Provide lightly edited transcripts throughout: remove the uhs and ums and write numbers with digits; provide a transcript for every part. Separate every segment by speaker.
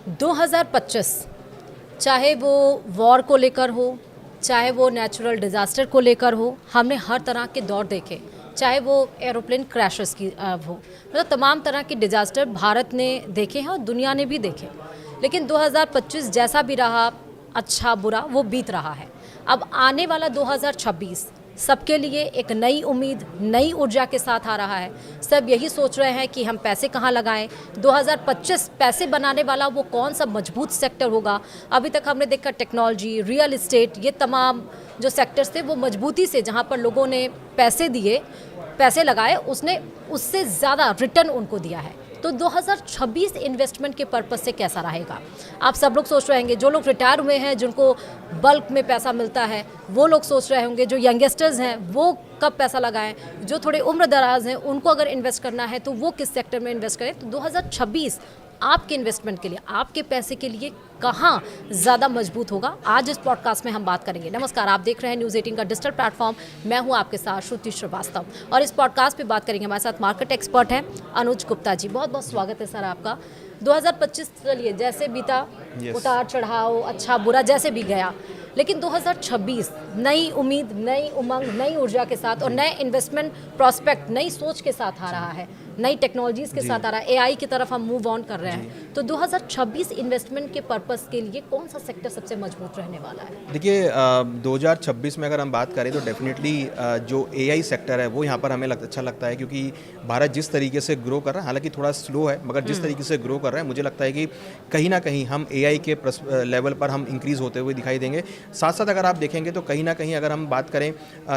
Speaker 1: 2025 चाहे वो वॉर को लेकर हो, चाहे वो नेचुरल डिज़ास्टर को लेकर हो, हमने हर तरह के दौर देखे। चाहे वो एरोप्लेन क्रैशेस की हो, मतलब तमाम तरह के डिज़ास्टर भारत ने देखे हैं और दुनिया ने भी देखे। लेकिन 2025 जैसा भी रहा, अच्छा बुरा वो बीत रहा है। अब आने वाला 2026 सबके लिए एक नई उम्मीद, नई ऊर्जा के साथ आ रहा है। सब यही सोच रहे हैं कि हम पैसे कहाँ लगाएं। 2025 पैसे बनाने वाला वो कौन सा मजबूत सेक्टर होगा। अभी तक हमने देखा टेक्नोलॉजी, रियल इस्टेट, ये तमाम जो सेक्टर्स थे वो मजबूती से, जहाँ पर लोगों ने पैसे दिए, पैसे लगाए, उसने उससे ज़्यादा रिटर्न उनको दिया है। तो 2026 इन्वेस्टमेंट के पर्पस से कैसा रहेगा? आप सब लोग सोच रहे होंगे, जो लोग रिटायर हुए हैं, जिनको बल्क में पैसा मिलता है, वो लोग सोच रहे होंगे, जो यंगस्टर्स हैं वो कब पैसा लगाएं, जो थोड़े उम्र दराज हैं उनको अगर इन्वेस्ट करना है तो वो किस सेक्टर में इन्वेस्ट करें। तो 2026 आपके इन्वेस्टमेंट के लिए, आपके पैसे के लिए कहाँ ज़्यादा मजबूत होगा, आज इस पॉडकास्ट में हम बात करेंगे। नमस्कार, आप देख रहे हैं न्यूज़ 18 का डिजिटल प्लेटफॉर्म। मैं हूँ आपके साथ श्रुति श्रीवास्तव और इस पॉडकास्ट पे बात करेंगे। हमारे साथ मार्केट एक्सपर्ट हैं अनुज गुप्ता जी। बहुत बहुत स्वागत है सर आपका। 2025 चलिए जैसे बीता, उतार चढ़ाव, अच्छा बुरा जैसे भी गया, लेकिन 2026 नई उम्मीद, नई उमंग, नई ऊर्जा के साथ और नए इन्वेस्टमेंट प्रॉस्पेक्ट, नई सोच के साथ आ रहा है, नई टेक्नोलॉजीज़ के साथ आ रहा है, एआई की तरफ हम मूव ऑन कर रहे हैं। तो 2026 इन्वेस्टमेंट के पर्पस के लिए कौन सा सेक्टर सबसे मजबूत रहने वाला है?
Speaker 2: देखिए 2026 में अगर हम बात करें तो डेफिनेटली जो एआई सेक्टर है वो यहाँ पर हमें अच्छा लगता है, क्योंकि भारत जिस तरीके से ग्रो कर रहा है, हालांकि थोड़ा स्लो है, मगर जिस तरीके से ग्रो कर रहा है, मुझे लगता है कि कहीं ना कहीं हम एआई के लेवल पर हम इंक्रीज़ होते हुए दिखाई देंगे। साथ साथ अगर आप देखेंगे तो कहीं ना कहीं अगर हम बात करें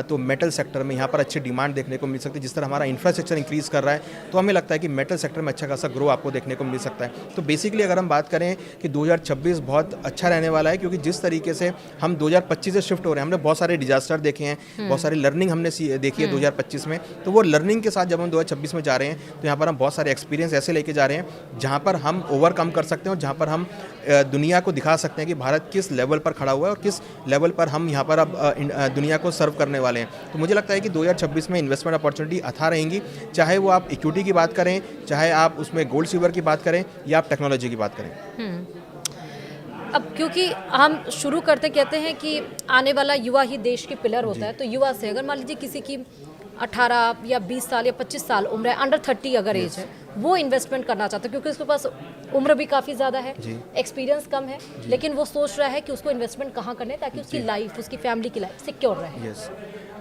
Speaker 2: तो मेटल सेक्टर में यहाँ पर अच्छी डिमांड देखने को मिल सकती है। जिस तरह हमारा इंफ्रास्ट्रक्चर इंक्रीज़ कर रहा है तो हमें लगता है कि मेटल सेक्टर में अच्छा खासा ग्रो आपको देखने को मिल सकता है। तो बेसिकली अगर हम बात करें कि 2026 बहुत अच्छा रहने वाला है, क्योंकि जिस तरीके से हम 2025 से शिफ्ट हो रहे हैं, हमने बहुत सारे डिजास्टर देखे हैं, बहुत सारी लर्निंग हमने देखी है 2025 में। तो वो लर्निंग के साथ जब हम 2026 में जा रहे हैं तो यहाँ पर हम बहुत सारे एक्सपीरियंस ऐसे लेके जा रहे हैं जहाँ पर हम ओवरकम कर सकते हैं और जहाँ पर हम दुनिया को दिखा सकते हैं कि भारत किस लेवल पर खड़ा हुआ है और किस लेवल पर हम यहाँ पर अब दुनिया को सर्व करने वाले हैं। तो मुझे लगता है कि 2026 में इन्वेस्टमेंट अपॉर्चुनिटी अथाह रहेंगी, चाहे वो आप इक्विटी की बात करें, चाहे आप उसमें गोल्ड सिल्वर की बात करें या आप टेक्नोलॉजी की बात करें।
Speaker 1: अब क्योंकि हम शुरू करते कहते हैं कि आने वाला युवा ही देश की पिलर होता है, तो युवा से अगर मान लीजिए किसी की 18 या 20 साल या 25 साल उम्र है, अंडर 30 अगर एज है, वो इन्वेस्टमेंट करना चाहता है, क्योंकि उसके पास उम्र भी काफ़ी ज़्यादा है, एक्सपीरियंस कम है, लेकिन वो सोच रहा है कि उसको इन्वेस्टमेंट कहाँ करना है ताकि उसकी लाइफ, उसकी फैमिली की लाइफ सिक्योर रहे।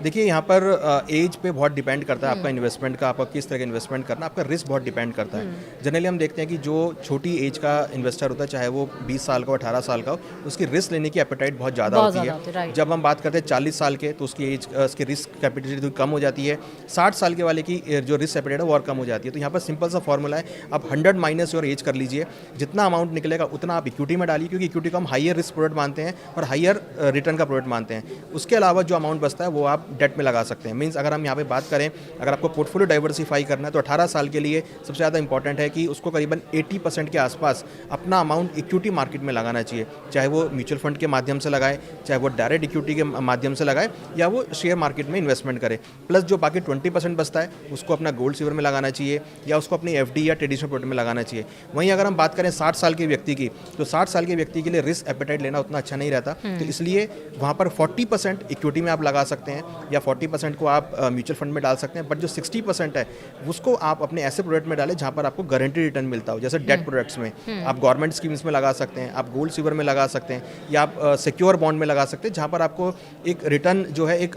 Speaker 2: देखिए यहाँ पर एज पे बहुत डिपेंड करता है आपका इन्वेस्टमेंट का, आपका किस तरह का इन्वेस्टमेंट करना, आपका रिस्क बहुत डिपेंड करता है। जनरली हम देखते हैं कि जो छोटी एज का इन्वेस्टर होता है, चाहे वो 20 साल का हो, 18 साल का हो, उसकी रिस्क लेने की एपेटाइट बहुत ज़्यादा होती है। जब हम बात करते हैं 40 साल के तो उसकी एज, उसकी रिस्क कैपेसिटी कम हो जाती है। 60 साल के वाले की जो रिस्क एपेटाइट है वो और कम हो जाती है। तो यहाँ पर सिंपल सा फॉर्मूला है, आप 100 माइनस योर एज कर लीजिए, जितना अमाउंट निकलेगा उतना आप इक्विटी में डालिए, क्योंकि इक्विटी को हम हाइयर रिस्क प्रोडक्ट मानते हैं और हाइयर रिटर्न का प्रोडक्ट मानते हैं। उसके अलावा जो अमाउंट बचता है वो आप डेट में लगा सकते हैं। मींस अगर हम यहाँ पे बात करें, अगर आपको पोर्टफोलियो डाइवर्सिफाई करना है तो 18 साल के लिए सबसे ज़्यादा इंपॉर्टेंट है कि उसको करीबन 80% के आसपास अपना अमाउंट इक्विटी मार्केट में लगाना चाहिए, चाहे वो म्यूचुअल फंड के माध्यम से लगाए, चाहे वो डायरेक्ट इक्विटी के माध्यम से लगाए, या वो शेयर मार्केट में इन्वेस्टमेंट करे। प्लस जो बाकी 20% बचता है उसको अपना गोल्ड सिल्वर में लगाना चाहिए या उसको अपनी एफडी या ट्रेडिशनल प्रोडक्ट में लगाना चाहिए। वहीं अगर हम बात करें 60 साल के व्यक्ति की, तो 60 साल के व्यक्ति के लिए रिस्क एपेटाइट लेना उतना अच्छा नहीं रहता, तो इसलिए वहाँ पर 40% इक्विटी में आप लगा सकते हैं या 40% को आप म्यूचुअल फंड में डाल सकते हैं। बट जो 60% है उसको आप अपने ऐसे प्रोडक्ट में डालें जहाँ पर आपको गारंटी रिटर्न मिलता हो, जैसे डेट प्रोडक्ट्स में आप गवर्नमेंट स्कीम्स में लगा सकते हैं, आप गोल्ड सिल्वर में लगा सकते हैं, या आप सिक्योर बॉन्ड में लगा सकते हैं, जहाँ पर आपको एक रिटर्न जो है, एक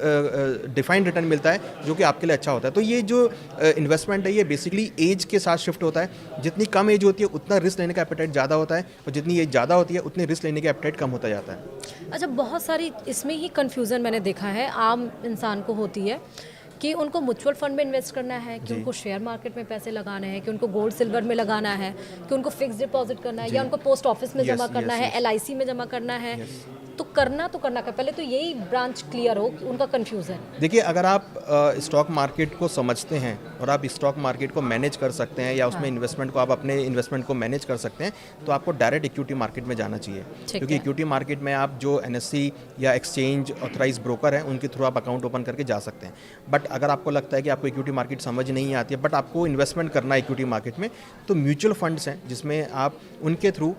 Speaker 2: डिफाइंड रिटर्न मिलता है जो कि आपके लिए अच्छा होता है। तो ये जो इन्वेस्टमेंट है ये बेसिकली एज के साथ शिफ्ट होता है। जितनी कम एज होती है उतना रिस्क लेने का एपेटाइट ज़्यादा होता है, और जितनी एज ज़्यादा होती है उतनी रिस्क लेने का एपेटाइट कम होता जाता है।
Speaker 1: अच्छा, बहुत सारी इसमें ही कन्फ्यूज़न मैंने देखा है आम इंसान को होती है कि उनको म्यूचुअल फंड में इन्वेस्ट करना है, कि उनको शेयर मार्केट में पैसे लगाने हैं, कि उनको गोल्ड सिल्वर में लगाना है, कि उनको फिक्स डिपॉजिट करना है, या उनको पोस्ट ऑफिस में जमा करना है, एलआईसी में जमा करना है। तो करना का पहले तो यही ब्रांच क्लियर हो कि उनका कंफ्यूजन।
Speaker 2: देखिए, अगर आप स्टॉक मार्केट को समझते हैं और आप स्टॉक मार्केट को मैनेज कर सकते हैं, या उसमें इन्वेस्टमेंट को, आप अपने इन्वेस्टमेंट को मैनेज कर सकते हैं, तो आपको डायरेक्ट इक्विटी मार्केट में जाना चाहिए। क्योंकि इक्विटी मार्केट में आप जो एनएससी या एक्सचेंज ऑथराइज ब्रोकर हैं उनके थ्रू आप अकाउंट ओपन करके जा सकते हैं। बट अगर आपको लगता है कि आपको इक्विटी मार्केट समझ नहीं आती है, बट आपको इन्वेस्टमेंट करना है इक्विटी मार्केट में, तो म्यूचुअल फंड्स हैं जिसमें आप उनके थ्रू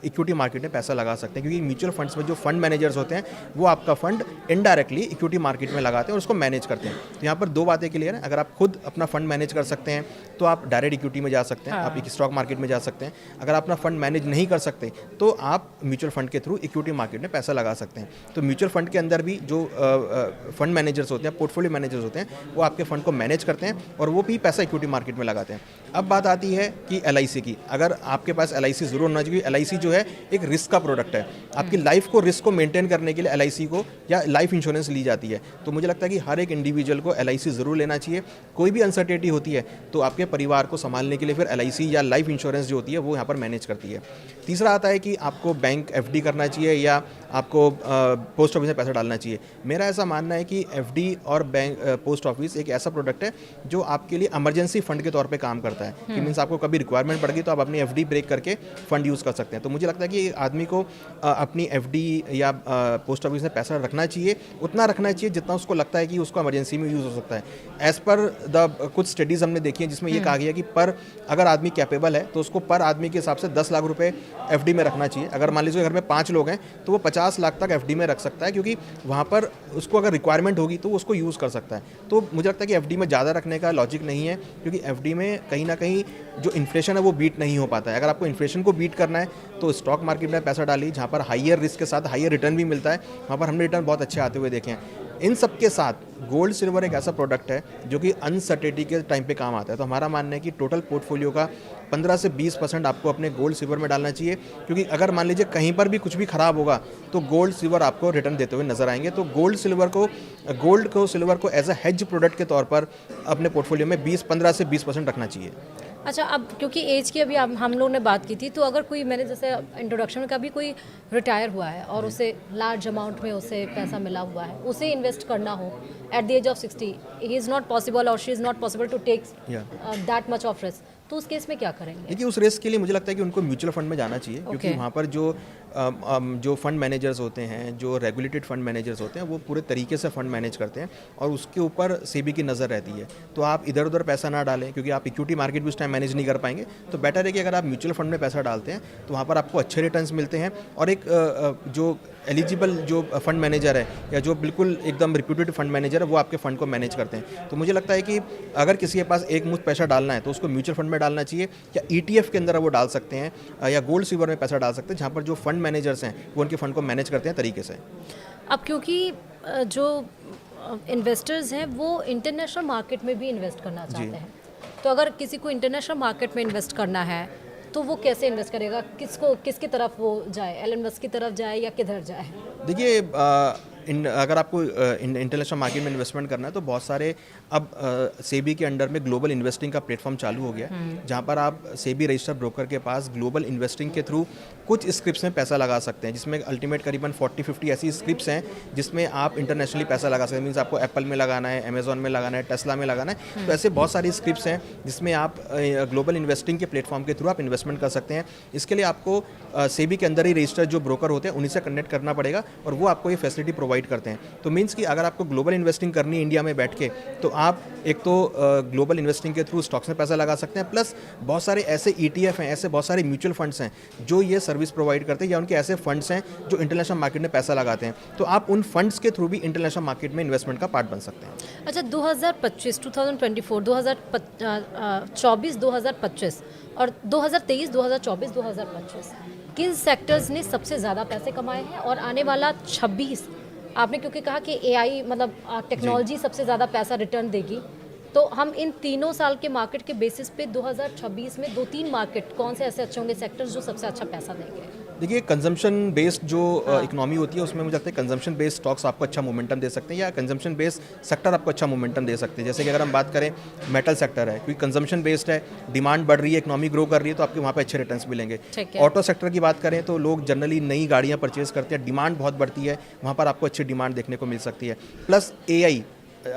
Speaker 2: इक्विटी मार्केट में पैसा लगा सकते हैं, क्योंकि म्यूचुअल फंड्स में जो फंड मैनेजर्स होते हैं वो आपका फंड इनडायरेक्टली इक्विटी मार्केट में लगाते हैं और उसको मैनेज करते हैं। तो यहाँ पर दो बातें क्लियर हैं, अगर आप खुद अपना फंड मैनेज कर सकते हैं तो आप डायरेक्ट इक्विटी में जा सकते हैं, आप एक स्टॉक मार्केट में जा सकते हैं। अगर आप अपना फंड मैनेज नहीं कर सकते तो आप म्यूचुअल फंड के थ्रू इक्विटी मार्केट में पैसा लगा सकते हैं। तो म्यूचुअल फंड के अंदर भी जो फंड मैनेजर्स होते हैं, पोर्टफोलियो मैनेजर्स होते हैं, वो आपके फंड को मैनेज करते हैं और वो भी पैसा इक्विटी मार्केट में लगाते हैं। अब बात आती है कि LIC की, अगर आपके पास LIC ज़रूर होना चाहिए। LIC जो है एक रिस्क का प्रोडक्ट है, आपकी लाइफ को रिस्क को मेंटेन करने के लिए LIC को या लाइफ इंश्योरेंस ली जाती है। तो मुझे लगता है कि हर एक इंडिविजुअल को LIC ज़रूर लेना चाहिए। कोई भी अनसर्टेनिटी होती है तो आपके परिवार को संभालने के लिए फिर LIC या लाइफ इंश्योरेंस जो होती है वो यहाँ पर मैनेज करती है। तीसरा आता है कि आपको बैंक FD करना चाहिए या आपको पोस्ट ऑफिस में पैसा डालना चाहिए। मेरा ऐसा मानना है कि FD और बैंक पोस्ट ऑफिस एक ऐसा प्रोडक्ट है जो आपके लिए इमरजेंसी फंड के तौर पे काम करता है, कि मीन्स आपको कभी रिक्वायरमेंट पड़ गई तो आप अपनी FD ब्रेक करके फंड यूज़ कर सकते हैं। तो मुझे लगता है कि आदमी को अपनी FD या पोस्ट ऑफिस में पैसा रखना चाहिए, उतना रखना चाहिए जितना उसको लगता है कि उसको इमरजेंसी में यूज़ हो सकता है। एज़ पर द कुछ स्टडीज़ हमने देखी हैं जिसमें ये कहा गया कि पर अगर आदमी कैपेबल है तो उसको पर आदमी के हिसाब से 10 लाख रुपए FD में रखना चाहिए। अगर मान लीजिए घर में 5 लोग हैं तो वो 50 लाख तक FD में रख सकता है, क्योंकि वहाँ पर उसको अगर रिक्वायरमेंट होगी तो उसको यूज़ कर सकता है। तो मुझे लगता है कि FD में ज़्यादा रखने का लॉजिक नहीं है, क्योंकि FD में कहीं ना कहीं जो इन्फ्लेशन है वो बीट नहीं हो पाता है। अगर आपको इन्फ्लेशन को बीट करना है तो स्टॉक मार्केट में पैसा डालिए, जहाँ पर हाइयर रिस्क के साथ हाइयर रिटर्न भी मिलता है। वहाँ पर हमने रिटर्न बहुत अच्छे आते हुए देखे हैं। इन सब के साथ गोल्ड सिल्वर एक ऐसा प्रोडक्ट है जो कि अनसर्टेनिटी के टाइम पे काम आता है। तो हमारा मानना है कि टोटल पोर्टफोलियो का 15 से 20% आपको अपने गोल्ड सिल्वर में डालना चाहिए, क्योंकि अगर मान लीजिए कहीं पर भी कुछ भी खराब होगा तो गोल्ड सिल्वर आपको रिटर्न देते हुए नजर आएंगे। तो गोल्ड को सिल्वर को एज अ हेज प्रोडक्ट के तौर पर अपने पोर्टफोलियो में 15 से 20% रखना चाहिए।
Speaker 1: अच्छा, अब क्योंकि एज की अभी हम लोगों ने बात की थी, तो अगर कोई, मैंने जैसे इंट्रोडक्शन में कभी कोई रिटायर हुआ है और उसे लार्ज अमाउंट में उसे पैसा मिला हुआ है, उसे इन्वेस्ट करना हो at the age of 60, he is not possible और she is not possible to take that much of risk, तो उस केस में क्या करेंगे?
Speaker 2: देखिए, उस रिस्क के लिए मुझे लगता है कि उनको म्यूचुअल फंड में जाना चाहिए, क्योंकि वहाँ पर जो फंड मैनेजर्स होते हैं, जो रेगुलेटेड फंड मैनेजर्स होते हैं, वो पूरे तरीके से फंड मैनेज करते हैं और उसके ऊपर सेबी की नज़र रहती है। तो आप इधर उधर पैसा ना डालें, क्योंकि आप इक्विटी मार्केट भी उस टाइम मैनेज नहीं कर पाएंगे। तो बेटर है कि अगर आप म्यूचुअल फंड में पैसा डालते हैं तो वहाँ पर आपको अच्छे रिटर्न्स मिलते हैं और एक जो एलिजिबल जो फंड मैनेजर है या जो बिल्कुल एकदम रिप्यूटेड फंड मैनेजर है वो आपके फंड को मैनेज करते हैं। तो मुझे लगता है कि अगर किसी के पास एक मुश्त पैसा डालना है तो उसको म्यूचुअल फंड में डालना चाहिए, या ETF के अंदर वो डाल सकते हैं, या गोल्ड सिल्वर में पैसा डाल सकते हैं, जहाँ पर जो फंड मैनेजर्स हैं वो उनके फंड को मैनेज करते हैं तरीके से।
Speaker 1: अब क्योंकि जो इन्वेस्टर्स हैं वो इंटरनेशनल मार्केट में भी इन्वेस्ट करना चाहते हैं, तो अगर किसी को इंटरनेशनल मार्केट में इन्वेस्ट करना है तो वो कैसे इन्वेस्ट करेगा? किसकी तरफ वो जाए? एलन मस्क की तरफ जाए या किधर जाए?
Speaker 2: देखिए, अगर आपको इंटरनेशनल मार्केट में इन्वेस्टमेंट करना है तो बहुत सारे अब सेबी के अंडर में ग्लोबल इन्वेस्टिंग का प्लेटफॉर्म चालू हो गया है, जहाँ पर आप सेबी रजिस्टर्ड ब्रोकर के पास ग्लोबल इन्वेस्टिंग के थ्रू कुछ स्क्रिप्ट्स में पैसा लगा सकते हैं, जिसमें अल्टीमेट करीबन 40-50 ऐसी स्क्रिप्ट्स हैं जिसमें आप इंटरनेशनली पैसा लगा सकते हैं। मीन्स आपको एप्पल में लगाना है, अमेजॉन में लगाना है, टेस्ला में लगाना है, तो ऐसे बहुत सारी स्क्रिप्ट्स हैं जिसमें आप ग्लोबल इन्वेस्टिंग के प्लेटफॉर्म के थ्रू आप इन्वेस्टमेंट कर सकते हैं। इसके लिए आपको सेबी के अंदर ही रजिस्टर्ड जो ब्रोकर होते हैं उन्हीं से कनेक्ट करना पड़ेगा और वो आपको ये फैसिलिटी प्रोवाइड करते हैं। तो मीन्स कि अगर आपको ग्लोबल इन्वेस्टिंग करनी है इंडिया में बैठ के, तो आप एक तो ग्लोबल इन्वेस्टिंग के थ्रू स्टॉक्स में पैसा लगा सकते हैं, प्लस बहुत सारे ऐसे ETF हैं, ऐसे बहुत सारे म्यूचुअल फंड्स हैं जो ये सर्विस प्रोवाइड करते हैं, या उनके ऐसे फंड्स हैं जो इंटरनेशनल मार्केट में पैसा लगाते हैं। तो आप उन फंड्स के थ्रू भी इंटरनेशनल मार्केट में इन्वेस्टमेंट का पार्ट बन सकते हैं।
Speaker 1: अच्छा, 2025, 2024, 2024, 2025 और 2023, 2024, 2025 किन सेक्टर्स ने सबसे ज़्यादा पैसे कमाए हैं? और आने वाला 26, आपने क्योंकि कहा कि AI मतलब टेक्नोलॉजी सबसे ज़्यादा पैसा रिटर्न देगी, तो हम इन तीनों साल के मार्केट के बेसिस पे 2026 में 2-3 मार्केट कौन से ऐसे अच्छे होंगे सेक्टर्स जो सबसे अच्छा पैसा देंगे?
Speaker 2: देखिए, कंजम्पशन बेस्ड जो इकोनॉमी होती है उसमें मुझे लगता है कंजम्पशन बेस्ड स्टॉक्स आपको अच्छा मोमेंटम दे सकते हैं, या कंजम्पशन बेस्ड सेक्टर आपको अच्छा मोमेंटम दे सकते हैं। जैसे कि अगर हम बात करें मेटल सेक्टर है, क्योंकि कंजम्पशन बेस्ड है, डिमांड बढ़ रही है, इकोनॉमी ग्रो कर रही है, तो आपके वहाँ पे अच्छे रिटर्न्स मिलेंगे। ऑटो सेक्टर की बात करें तो लोग जनरली नई गाड़ियाँ परचेज करते हैं, डिमांड बहुत बढ़ती है, वहाँ पर आपको अच्छी डिमांड देखने को मिल सकती है। प्लस AI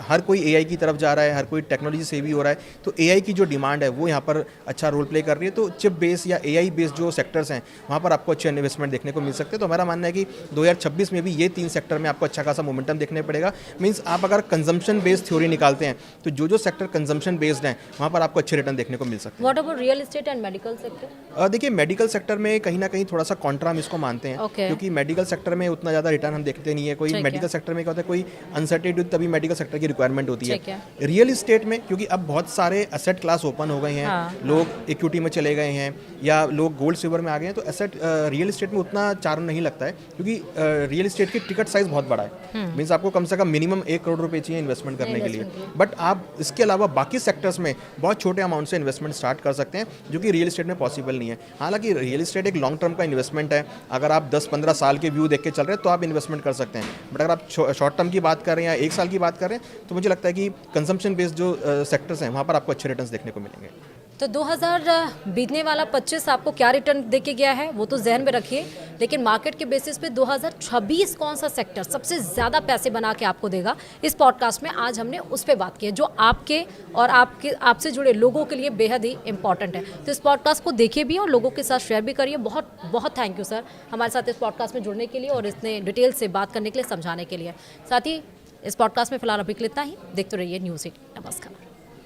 Speaker 2: हर कोई एआई की तरफ जा रहा है, हर कोई टेक्नोलॉजी से भी हो रहा है, तो एआई की जो डिमांड है वो यहाँ पर अच्छा रोल प्ले कर रही है। तो चिप बेस या एआई बेस्ड जो सेक्टर्स हैं वहाँ पर आपको अच्छे इन्वेस्टमेंट देखने को मिल सकते हैं। तो हमारा मानना है कि 2026 में भी ये 3 सेक्टर में आपको अच्छा खासा मोमेंटम देखने पड़ेगा। मीन्स आप अगर कंजम्पशन बेस्ड थ्योरी निकालते हैं तो जो सेक्टर कंजम्पशन बेस्ड हैं वहाँ पर आपको अच्छे रिटर्न देखने को मिल सकते हैं।
Speaker 1: What about real estate and medical sector?
Speaker 2: देखिए मेडिकल सेक्टर में कहीं ना कहीं थोड़ा सा कॉन्ट्रा हम इसको मानते हैं,
Speaker 1: Okay.
Speaker 2: क्योंकि मेडिकल सेक्टर में उतना ज़्यादा रिटर्न हम देखते नहीं है। कोई
Speaker 1: ठीक है।
Speaker 2: मेडिकल सेक्टर में क्या होता है, कोई अनसर्टेनिटी तभी मेडिकल सेक्टर की रिक्वायरमेंट होती
Speaker 1: ठीक
Speaker 2: है।
Speaker 1: है।
Speaker 2: रियल इस्टेट में क्योंकि अब बहुत सारे एसेट क्लास ओपन हो गए हैं,
Speaker 1: हाँ।
Speaker 2: लोग इक्विटी में चले गए हैं या लोग गोल्ड सिल्वर में आ गए हैं, तो एसेट रियल इस्टेट में उतना चार्म नहीं लगता है, क्योंकि रियल इस्टेट की टिकट साइज बहुत बड़ा है। मीन्स आपको कम से कम मिनिमम 1 करोड़ रुपए चाहिए इन्वेस्टमेंट करने के लिए। बट आप इसके अलावा बाकी सेक्टर्स में बहुत छोटे अमाउंट से इन्वेस्टमेंट स्टार्ट कर सकते हैं, जो कि रियल इस्टेट में पॉसिबल नहीं है। हालांकि रियल इस्टेट एक लॉन्ग टर्म का इन्वेस्टमेंट है, अगर आप 10-15 साल के व्यू देख के चल रहे हैं तो आप इन्वेस्टमेंट कर सकते हैं। बट अगर आप शॉर्ट टर्म की बात कर रहे हैं या 1 साल की बात कर रहे हैं तो मुझे लगता है कि कंजम्पशन बेस्ड जो सेक्टर्स हैं वहाँ पर आपको अच्छे रिटर्न्स देखने को मिलेंगे।
Speaker 1: तो 2000 बीतने वाला 25 आपको क्या रिटर्न दे के गया है वो तो जहन में रखिए, लेकिन मार्केट के बेसिस पे 2026 कौन सा सेक्टर सबसे ज़्यादा पैसे बना के आपको देगा, इस पॉडकास्ट में आज हमने उस पर बात की है, जो आपके और आपसे जुड़े लोगों के लिए बेहद ही इंपॉर्टेंट है। तो इस पॉडकास्ट को देखिए भी और लोगों के साथ शेयर भी करिए। बहुत बहुत थैंक यू सर हमारे साथ इस पॉडकास्ट में जुड़ने के लिए और इतने डिटेल से बात करने के लिए, समझाने के लिए। साथ ही इस पॉडकास्ट में फिलहाल अभी के लिए इतना ही। देखते रहिए न्यूज़ 8। नमस्कार।